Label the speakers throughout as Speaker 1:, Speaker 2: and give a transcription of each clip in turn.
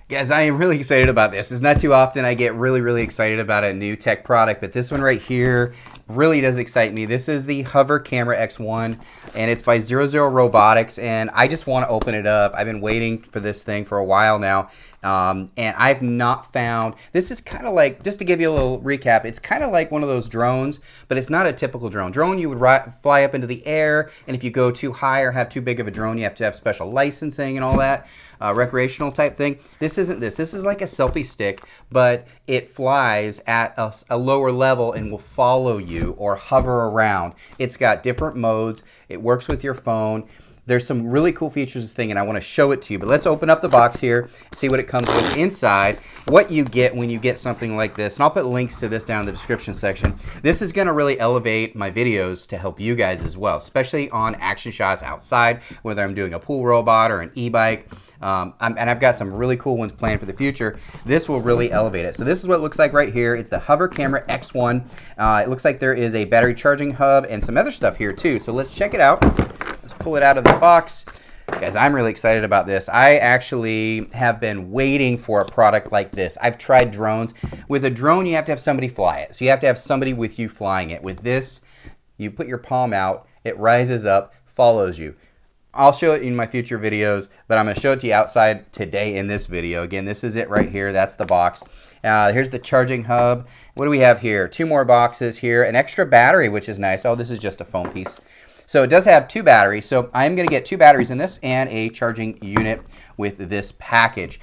Speaker 1: Guys, I am really excited about this. It's not too often I get really excited about a new tech product, but this one right here really does excite me. This is the Hover Camera X1, and it's by 00 Robotics, and I just want to open it up. I've been waiting for this thing for a while now, and I've not found, this is kind of like, just to give you a little recap, it's kind of like one of those drones, but it's not a typical drone. Drone, you would fly up into the air, and if you go too high or have too big of a drone, you have to have special licensing and all that. Recreational type thing. This isn't this. This is like a selfie stick, but it flies at a lower level and will follow you or hover around. It's got different modes. It works with your phone. There's some really cool features of this thing, and I want to show it to you. But let's open up the box here, see what it comes with inside, what you get when you get something like this. And I'll put links to this down in the description section. This is going to really elevate my videos to help you guys as well, especially on action shots outside, whether I'm doing a pool robot or an e-bike. And I've got some really cool ones planned for the future. This will really elevate it. So this is what it looks like right here. It's the Hover Camera X1. It looks like there is a battery charging hub and some other stuff here too. So let's check it out. Let's pull it out of the box. Guys, I'm really excited about this. I actually have been waiting for a product like this. I've tried drones. With a drone, you have to have somebody fly it. So you have to have somebody with you flying it. With this, you put your palm out, it rises up, follows you. I'll show it in my future videos, but I'm going to show it to you outside today in this video. Again, this is it right here. That's the box. Here's the charging hub. What do we have here? 2 more boxes here. An extra battery, which is nice. Oh, this is just a foam piece. So it does have 2 batteries. So I'm going to get 2 batteries in this and a charging unit with this package.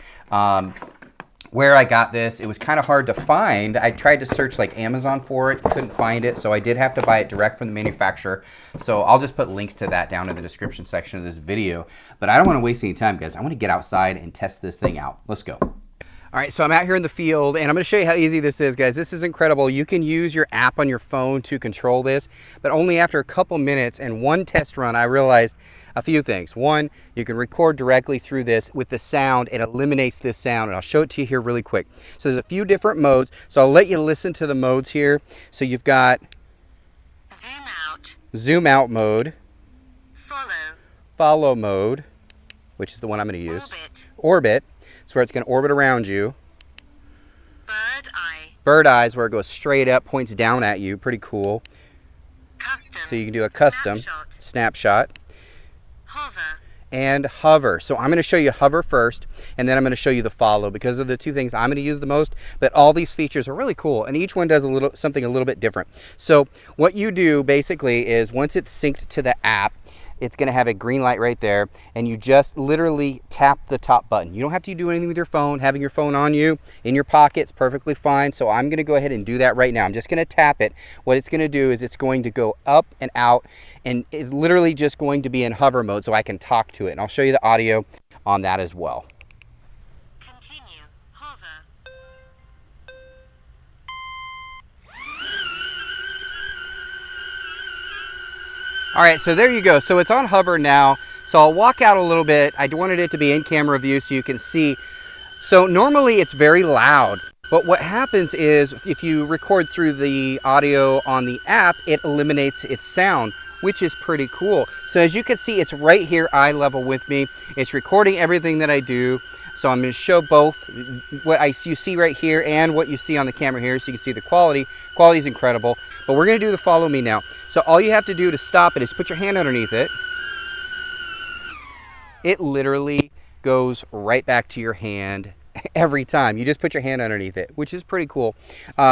Speaker 1: Where I got this, it was kind of hard to find. I tried to search like Amazon for it, couldn't find it, so I did have to buy it direct from the manufacturer. So I'll just put links to that down in the description section of this video. But I don't want to waste any time, guys. I want to get outside and test this thing out. Let's go. All right, so I'm out here in the field, and I'm going to show you how easy this is, guys. This is incredible. You can use your app on your phone to control this, but only after a couple minutes and one test run, I realized a few things. One, you can record directly through this with the sound. It eliminates this sound, and I'll show it to you here really quick. So there's a few different modes, so I'll let you listen to the modes here. So you've got zoom out mode, follow mode, which is the one I'm going to use, orbit. It's where it's going to orbit around you. Bird eyes, where it goes straight up, points down at you. Pretty cool. So you can do a custom snapshot.
Speaker 2: Hover.
Speaker 1: And hover. So I'm going to show you hover first, and then I'm going to show you the follow, because of the 2 things I'm going to use the most. But all these features are really cool, and each one does something a little bit different. So what you do basically is, once it's synced to the app, it's going to have a green light right there, and you just literally tap the top button. You don't have to do anything with your phone. Having your phone on you in your pocket is perfectly fine. So I'm going to go ahead and do that right now. I'm just going to tap it. What it's going to do is it's going to go up and out, and it's literally just going to be in hover mode so I can talk to it. And I'll show you the audio on that as well.
Speaker 2: Continue. Hover.
Speaker 1: All right, so there you go. So it's on hover now. So I'll walk out a little bit. I wanted it to be in camera view so you can see. So normally it's very loud, but what happens is if you record through the audio on the app, it eliminates its sound, which is pretty cool. So as you can see, it's right here eye level with me. It's recording everything that I do. So I'm going to show both what you see right here and what you see on the camera here, so you can see the quality. Quality is incredible. But we're going to do the follow me now. So all you have to do to stop it is put your hand underneath it. It literally goes right back to your hand every time. You just put your hand underneath it, which is pretty cool.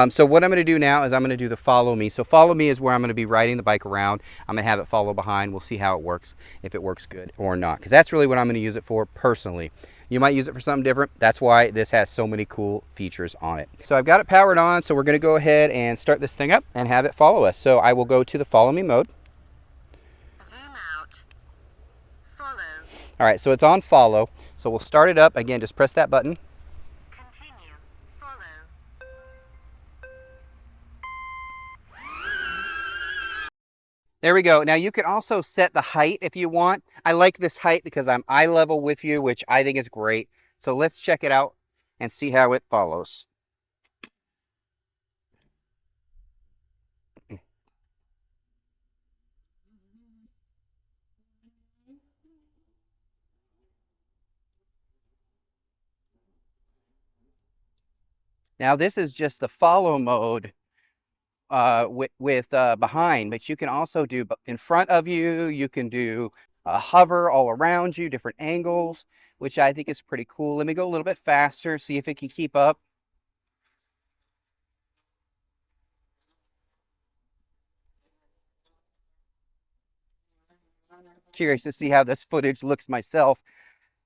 Speaker 1: So what I'm going to do now is I'm going to do the follow me. So follow me is where I'm going to be riding the bike around. I'm going to have it follow behind. We'll see how it works, if it works good or not, because that's really what I'm going to use it for personally. You might use it for something different. That's why this has so many cool features on it. So I've got it powered on, so we're going to go ahead and start this thing up and have it follow us. So I will go to the follow me mode.
Speaker 2: Zoom out. Follow.
Speaker 1: All right, so it's on follow. So we'll start it up. Again, just press that button.
Speaker 2: Continue. Follow.
Speaker 1: There we go. Now you can also set the height if you want. I like this height because I'm eye level with you, which I think is great. So let's check it out and see how it follows. Now this is just the follow mode with behind, but you can also do in front of you. You can do hover all around you, different angles, which I think is pretty cool. Let me go a little bit faster, see if it can keep up. Curious to see how this footage looks myself.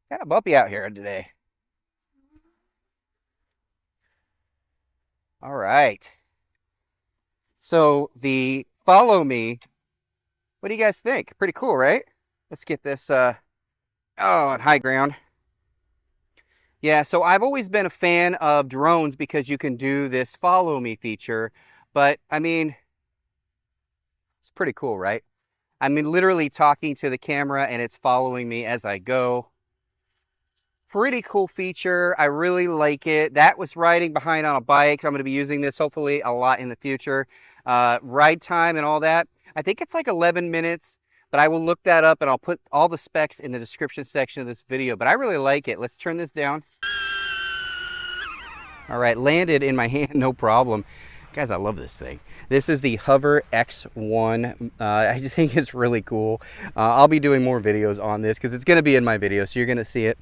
Speaker 1: Kind of bumpy out here today. All right. So the follow me, what do you guys think? Pretty cool, right? Let's get this on high ground. Yeah, so I've always been a fan of drones because you can do this follow me feature, but I mean, it's pretty cool, right? I mean, literally talking to the camera and it's following me as I go. Pretty cool feature. I really like it. That was riding behind on a bike. I'm going to be using this hopefully a lot in the future. Ride time and all that. I think it's like 11 minutes, but I will look that up and I'll put all the specs in the description section of this video. But I really like it. Let's turn this down. All right, landed in my hand, no problem. Guys, I love this thing. This is the Hover X1. I think it's really cool. I'll be doing more videos on this because it's going to be in my video, so you're going to see it.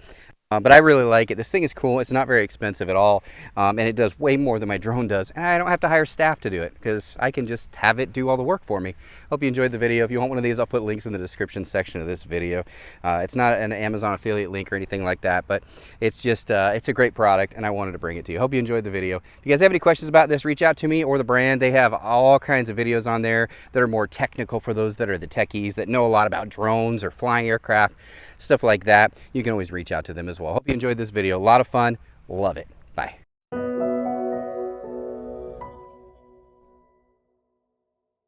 Speaker 1: But I really like it. This thing is cool. It's not very expensive at all. And it does way more than my drone does. And I don't have to hire staff to do it because I can just have it do all the work for me. Hope you enjoyed the video. If you want one of these, I'll put links in the description section of this video. It's not an Amazon affiliate link or anything like that, but it's just, it's a great product and I wanted to bring it to you. Hope you enjoyed the video. If you guys have any questions about this, reach out to me or the brand. They have all kinds of videos on there that are more technical for those that are the techies that know a lot about drones or flying aircraft, stuff like that. You can always reach out to them as well. Hope you enjoyed this video. A lot of fun. Love it. Bye.